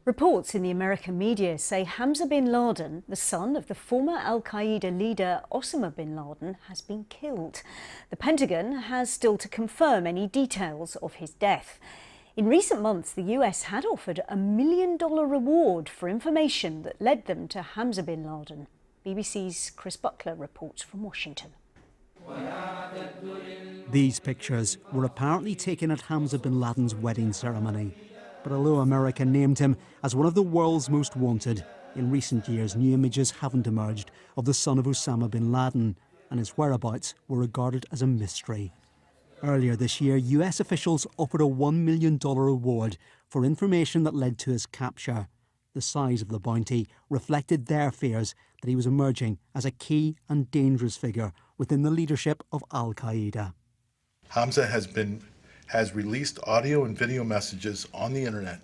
Reports in the American media say Hamza bin Laden, the son of the former Al-Qaeda leader Osama bin Laden, has been killed. The Pentagon has still to confirm any details of his death. In recent months, the US had offered a $1 million reward for information that led them to Hamza bin Laden. BBC's Chris Buckler reports from Washington. These pictures were apparently taken at Hamza bin Laden's wedding ceremony. But although America named him as one of the world's most wanted, in recent years new images haven't emerged of the son of Osama bin Laden, and his whereabouts were regarded as a mystery. Earlier this year, US officials offered a $1 million reward for information that led to his capture. The size of the bounty reflected their fears that he was emerging as a key and dangerous figure within the leadership of Al-Qaeda. Hamza has released audio and video messages on the internet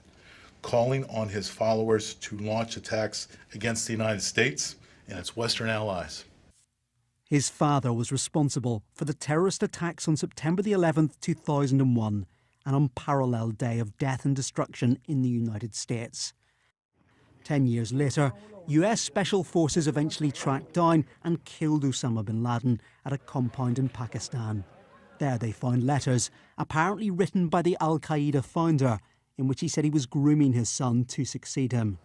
calling on his followers to launch attacks against the United States and its Western allies. His father was responsible for the terrorist attacks on September the 11th, 2001, an unparalleled day of death and destruction in the United States. 10 years later, U.S. Special Forces eventually tracked down and killed Osama bin Laden at a compound in Pakistan. There they found letters, apparently written by the Al-Qaeda founder, in which he said he was grooming his son to succeed him.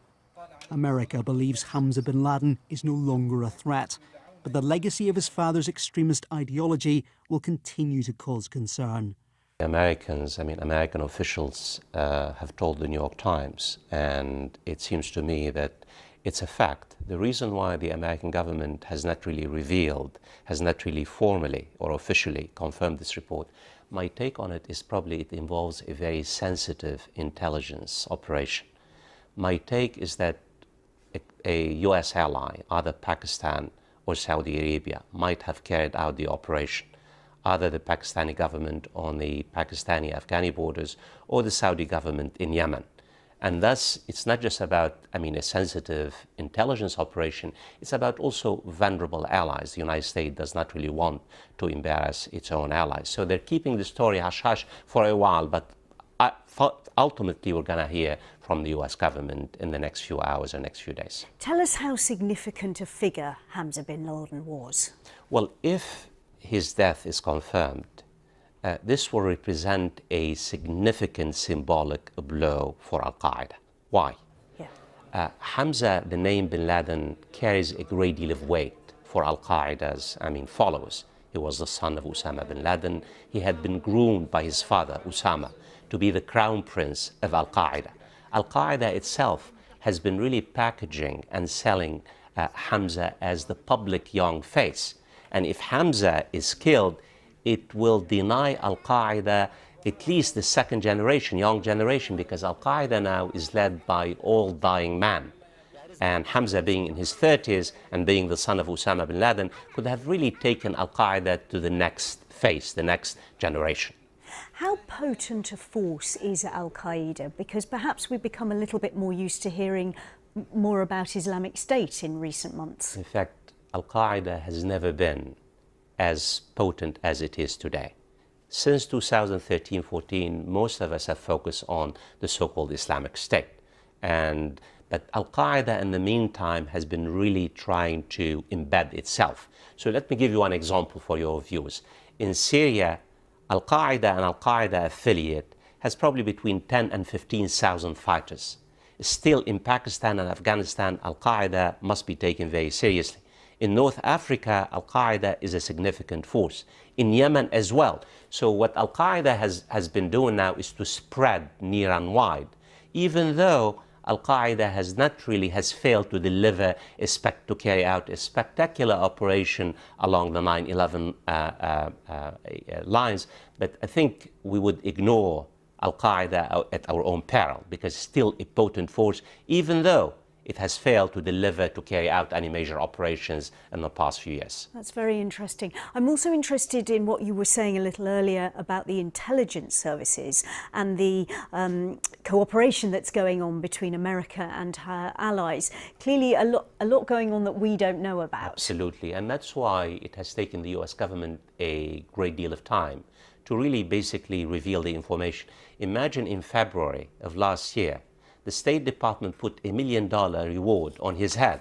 America believes Hamza bin Laden is no longer a threat, but the legacy of his father's extremist ideology will continue to cause concern. American officials have told the New York Times, and it seems to me that it's a fact. The reason why the American government has not really revealed, has not really formally or officially confirmed this report, my take on it is probably it involves a very sensitive intelligence operation. My take is that a US ally, either Pakistan or Saudi Arabia, might have carried out the operation. Either the Pakistani government on the Pakistani-Afghani borders or the Saudi government in Yemen. And thus, it's not just about, a sensitive intelligence operation, it's about also vulnerable allies. The United States does not really want to embarrass its own allies. So they're keeping the story hush-hush for a while, but I thought ultimately we're going to hear from the US government in the next few hours or next few days. Tell us how significant a figure Hamza bin Laden was. Well, if his death is confirmed, this will represent a significant symbolic blow for Al-Qaeda. Why? Yeah. Hamza, the name bin Laden, carries a great deal of weight for Al-Qaeda's followers. He was the son of Osama bin Laden. He had been groomed by his father, Osama, to be the crown prince of Al-Qaeda. Al-Qaeda itself has been really packaging and selling Hamza as the public young face. And if Hamza is killed, it will deny Al-Qaeda at least the second generation, young generation, because Al-Qaeda now is led by old dying man. And Hamza, being in his 30s and being the son of Osama bin Laden, could have really taken Al-Qaeda to the next phase, the next generation. How potent a force is Al-Qaeda? Because perhaps we've become a little bit more used to hearing more about Islamic State in recent months. In fact, Al-Qaeda has never been as potent as it is today. Since 2013-14, most of us have focused on the so-called Islamic State. But Al-Qaeda in the meantime has been really trying to embed itself. So let me give you one example for your viewers. In Syria, Al-Qaeda and Al-Qaeda affiliate has probably between 10 and 15,000 fighters. Still in Pakistan and Afghanistan, Al-Qaeda must be taken very seriously. In North Africa, Al-Qaeda is a significant force. In Yemen as well. So what Al-Qaeda has been doing now is to spread near and wide, even though Al-Qaeda has failed to deliver, to carry out a spectacular operation along the 9/11 lines. But I think we would ignore Al-Qaeda at our own peril, because it's still a potent force, even though it has failed to deliver, to carry out any major operations in the past few years. That's very interesting. I'm also interested in what you were saying a little earlier about the intelligence services and the cooperation that's going on between America and her allies. Clearly a lot going on that we don't know about. Absolutely, and that's why it has taken the US government a great deal of time to really basically reveal the information. Imagine in February of last year, the State Department put $1 million reward on his head,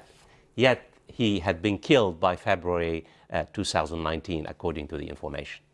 yet he had been killed by February 2019, according to the information.